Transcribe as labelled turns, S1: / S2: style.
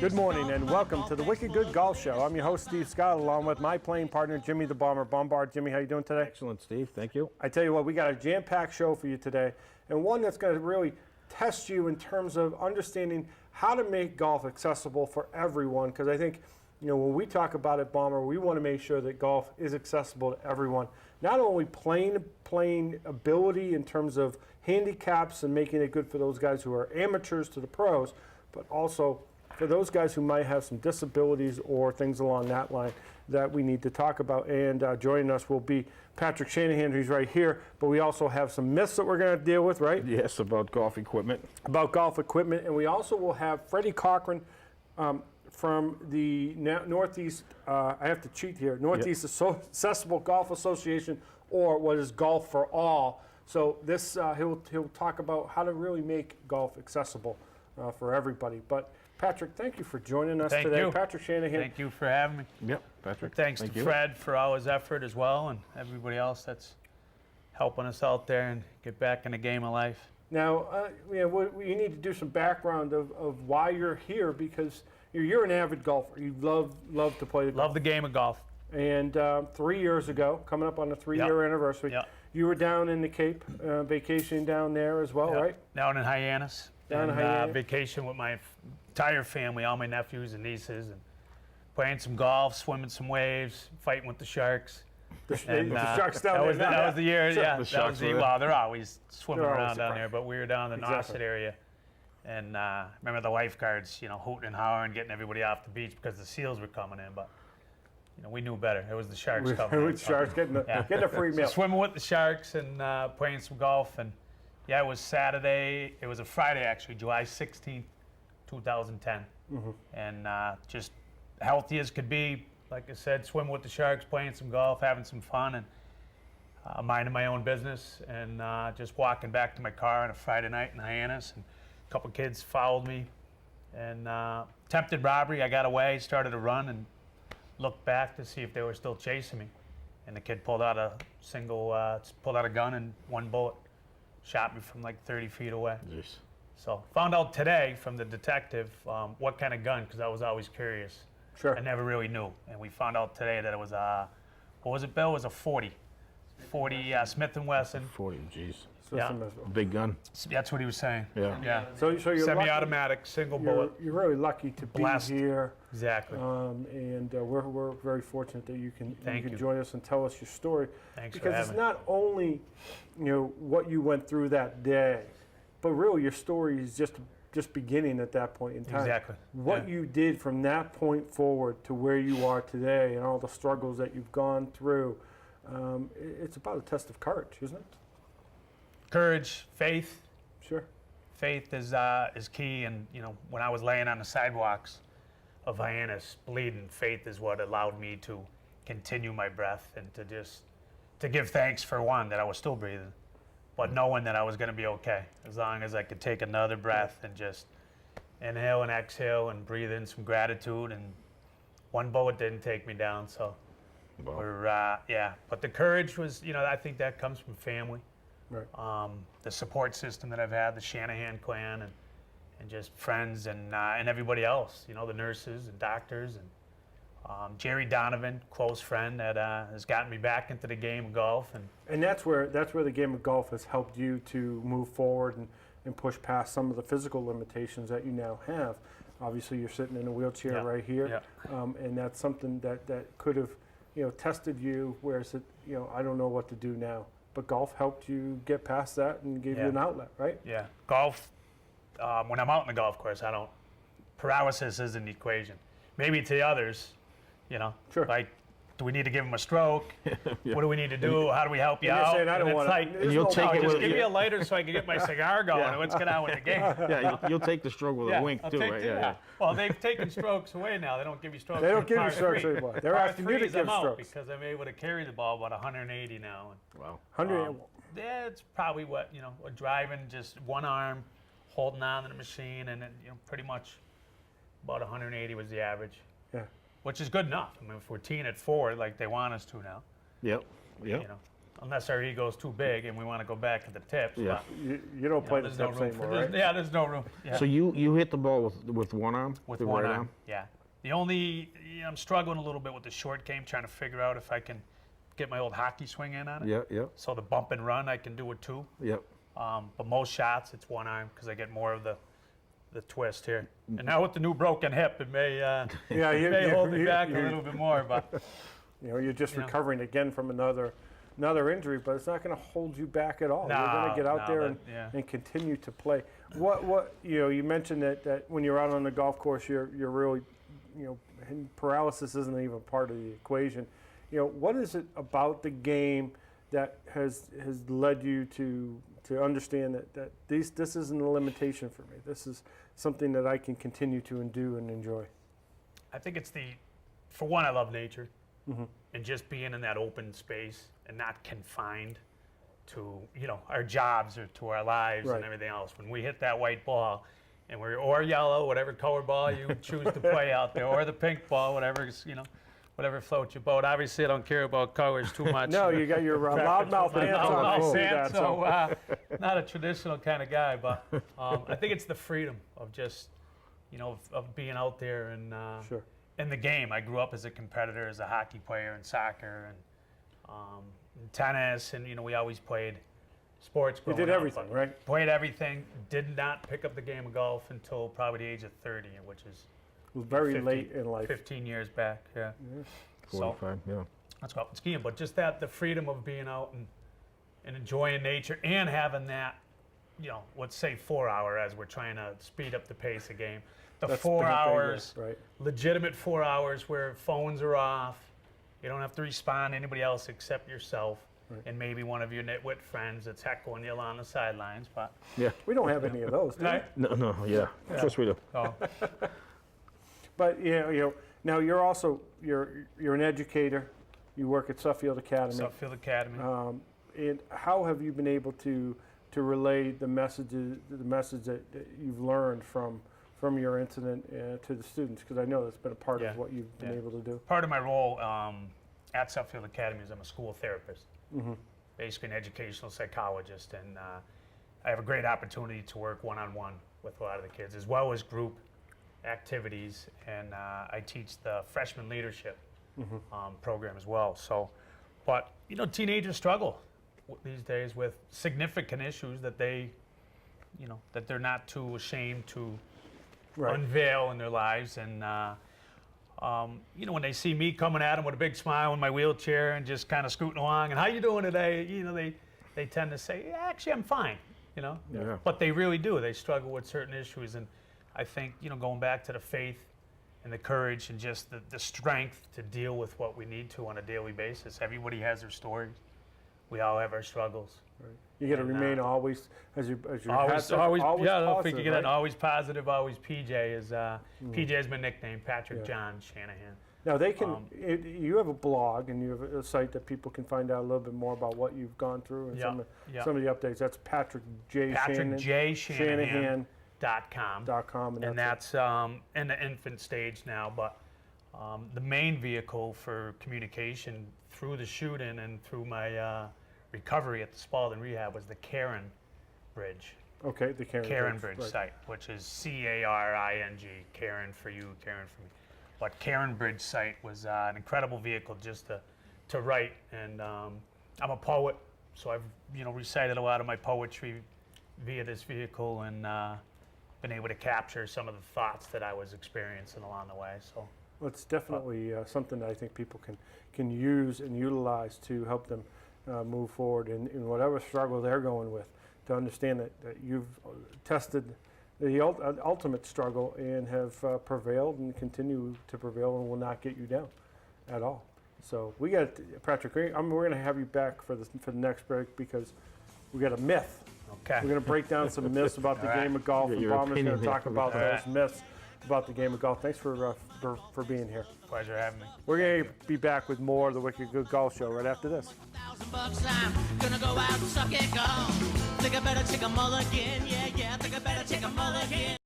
S1: Good morning and welcome to the Wicked Good Golf Show. I'm your host, Steve Scott, along with my playing partner, Jimmy the Bomber Bombard. Jimmy, how you doing today?
S2: Excellent, Steve. Thank you.
S1: I tell you what, we got a jam-packed show for you today, and one that's going to really test you in terms of understanding how to make golf accessible for everyone, because I think, when we talk about it, Bomber, we want to make sure that golf is accessible to everyone. Not only playing ability in terms of handicaps and making it good for those guys who are amateurs to the pros, but also for those guys who might have some disabilities or things along that line that we need to talk about. And joining us will be Patrick Shanahan, who's right here, but we also have some myths that we're going to deal with, right?
S2: Yes, about golf equipment.
S1: About golf equipment. And we also will have Freddie Cochran from the Northeast, I have to cheat here, Northeast Accessible Golf Association, or what is Golf for All. So this, he'll talk about how to really make golf accessible for everybody. But Patrick, thank you for joining us today.
S3: You.
S1: Patrick Shanahan.
S3: Thank you for having me.
S2: Yep, Patrick.
S3: Thanks to Fred for all his effort as well, and everybody else that's helping us out there and get back in the game of life.
S1: Now, you need to do some background of why you're here, because you're an avid golfer. You love to play the golf.
S3: Love the game of golf.
S1: And 3 years ago, coming up on the 3-year anniversary, you were down in the Cape, vacationing down there as well, right?
S3: Down in Hyannis.
S1: Down in Hyannis.
S3: Vacation with my entire family, all my nephews and nieces, and playing some golf, swimming some waves, fighting with the sharks.
S1: The sharks down there.
S3: That was the year,
S1: Sure.
S3: yeah.
S2: The sharks were there.
S3: Well, they're always swimming
S1: They're always
S3: around down there, but we were down in the Nauset area. And remember the lifeguards, hooting and hollering, getting everybody off the beach because the seals were coming in. But we knew better. It was the sharks coming in.
S1: With sharks getting a free meal.
S3: So swimming with the sharks and playing some golf. And it was Saturday. It was a Friday, actually, July 16th, 2010. Mm-hmm. And just healthy as could be. Like I said, swimming with the sharks, playing some golf, having some fun, and minding my own business. And just walking back to my car on a Friday night in Hyannis. And a couple kids followed me and attempted robbery. I got away, started to run, and looked back to see if they were still chasing me. And the kid pulled out a gun, and one bullet shot me from like 30 feet away.
S2: Jeez.
S3: So found out today from the detective what kind of gun, because I was always curious.
S1: Sure.
S3: I never really knew. And we found out today that it was what was it, Bill? It was a 40 Smith & Wesson.
S2: 40, jeez.
S3: Yeah.
S2: Big gun.
S3: That's what he was saying.
S2: Yeah.
S1: So you're
S3: semi-automatic, single bullet.
S1: You're really lucky to be
S3: Blast.
S1: here.
S3: Exactly.
S1: And we're very fortunate that you can
S3: you.
S1: join us and tell us your story.
S3: Thanks for
S1: because
S3: having
S1: it's not only what you went through that day, but really your story is just beginning at that point in time.
S3: Exactly.
S1: What you did from that point forward to where you are today, and all the struggles that you've gone through, it's about a test of courage, isn't it?
S3: Courage, faith.
S1: Sure.
S3: Faith is key. And when I was laying on the sidewalks of Hyannis bleeding, faith is what allowed me to continue my breath and to give thanks for one, that I was still breathing, but knowing that I was going to be okay as long as I could take another breath and just inhale and exhale and breathe in some gratitude. And one bullet didn't take me down. So
S2: Wow.
S3: but the courage was, I think that comes from family.
S1: Right.
S3: The support system that I've had, the Shanahan clan, and just friends and everybody else, the nurses and doctors, and Jerry Donovan, close friend that has gotten me back into the game of golf.
S1: And that's where the game of golf has helped you to move forward and push past some of the physical limitations that you now have. Obviously, you're sitting in a wheelchair right here, and that's something that could have tested you, where it's I don't know what to do now. But golf helped you get past that and gave you an outlet, right?
S3: Yeah, golf, when I'm out in the golf course, paralysis isn't the equation. Maybe to the others,
S1: Sure.
S3: like, do we need to give him a stroke? What do we need to do? How do we help you
S1: You're
S3: out?
S1: saying, I don't want
S3: like,
S2: you'll take it
S3: just
S2: with
S3: give me a lighter so I can get my cigar going. And let's get on with the game.
S2: Yeah, you'll take the stroke with a wink
S3: I'll
S2: too,
S3: take
S2: right?
S3: the-
S2: Yeah.
S3: Well, they've taken strokes away now. They don't give you strokes.
S1: They don't
S3: in
S1: give you
S3: par
S1: strokes
S3: three.
S1: anymore. They're
S3: Par
S1: asking you to
S3: threes,
S1: give
S3: I'm out
S1: strokes.
S3: because I'm able to carry the ball about 180 now.
S2: Wow.
S1: 100.
S3: Yeah, it's probably what, driving just one arm, holding on to the machine, and then, pretty much about 180 was the average.
S1: Yeah.
S3: Which is good enough. I mean, if we're teeing it forward like they want us to now.
S2: Yep.
S3: You know. unless our ego's too big and we want to go back to the tips.
S2: Yeah.
S3: But,
S1: You don't play the
S3: there's no
S1: tips
S3: room
S1: anymore,
S3: for
S1: right?
S3: Yeah, there's no room. Yeah.
S2: So you hit the ball with one arm?
S3: With
S2: the
S3: one
S2: right
S3: arm. Yeah. The only, I'm struggling a little bit with the short game, trying to figure out if I can get my old hockey swing in on it.
S2: Yeah, yeah,
S3: So the bump and run, I can do it too.
S2: yep.
S3: But most shots, it's one arm because I get more of the twist here. And now with the new broken hip, it may, may hold me back a little bit more. But
S1: You're just recovering again from another injury, but it's not going to hold you back at all. You're going to get out there and continue to play. What you mentioned that when you're out on the golf course, you're really, and paralysis isn't even part of the equation. What is it about the game that has led you to understand that this isn't a limitation for me? This is something that I can continue to do and enjoy.
S3: I think it's for one, I love nature. Mm-hmm. And just being in that open space and not confined to, our jobs or to our lives and everything else. When we hit that white ball and or yellow, whatever color ball you choose to play out there, or the pink ball, whatever floats your boat. Obviously, I don't care about colors too much.
S1: No, you got your loudmouth pants on.
S3: So not a traditional kind of guy, but I think it's the freedom of just, of being out there and
S1: Sure.
S3: in the game. I grew up as a competitor, as a hockey player in soccer and tennis, and we always played sports.
S1: You did everything, right?
S3: Played everything. Did not pick up the game of golf until probably the age of 30, which is
S1: very late in life.
S3: 15 years back, yeah.
S2: 45, yeah.
S3: That's what skiing, but just the freedom of being out and enjoying nature and having that, let's say 4 hour as we're trying to speed up the pace of game. That's 4 hours, legitimate 4 hours where phones are off. You don't have to respond to anybody else except yourself and maybe one of your nitwit friends that's heckling you along the sidelines. But
S2: yeah,
S1: we don't have any of those, do we?
S2: No, yeah. Of course we do.
S3: Oh.
S1: But now you're also you're an educator. You work at Suffield Academy.
S3: Suffield Academy.
S1: And how have you been able to relay the message that you've learned from your incident to the students? Because I know that's been a part of what you've been able to do.
S3: Part of my role at Suffield Academy is I'm a school therapist, basically an educational psychologist, and I have a great opportunity to work one-on-one with a lot of the kids, as well as group activities, and I teach the freshman leadership program as well. So, but teenagers struggle these days with significant issues that they, that they're not too ashamed to unveil in their lives, and when they see me coming at them with a big smile in my wheelchair and just kind of scooting along, and how you doing today? They tend to say, yeah, actually, I'm fine.
S2: Yeah.
S3: But they really do. They struggle with certain issues, and I think, going back to the faith and the courage and just the strength to deal with what we need to on a daily basis. Everybody has their stories. We all have our struggles.
S1: Right. You got to remain always, as you
S3: always
S1: positive,
S3: I don't think you get it. Always positive, always PJ is PJ is my nickname, Patrick John Shanahan.
S1: Now they can. You have a blog and you have a site that people can find out a little bit more about what you've gone through and some of the updates. That's Patrick J. Shanahan.
S3: .com, and that's in the infant stage now, but the main vehicle for communication through the shooting and through my recovery at the Spalding Rehab was the Caring Bridge.
S1: Okay, the
S3: Caring Bridge site, which is CARING, Caring for you, caring for me. But Caring Bridge site was an incredible vehicle just to write, and I'm a poet, so I've recited a lot of my poetry via this vehicle, and been able to capture some of the thoughts that I was experiencing along the way. So,
S1: well, it's definitely something that I think people can use and utilize to help them move forward in whatever struggle they're going with. To understand that you've tested the ultimate struggle and have prevailed and continue to prevail and will not get you down at all. So we got Patrick. We're going to have you back for the next break because we got a myth.
S3: Okay.
S1: We're going to break down some myths about the game of golf, and Bomber's going to talk about those myths about the game of golf. Thanks for being here.
S3: Pleasure having me.
S1: We're going to be back with more of the Wicked Good Golf Show right after this.
S4: $1,000 I'm gonna go out and suck it golf. Think I better take a mulligan, yeah, think I better take a mulligan.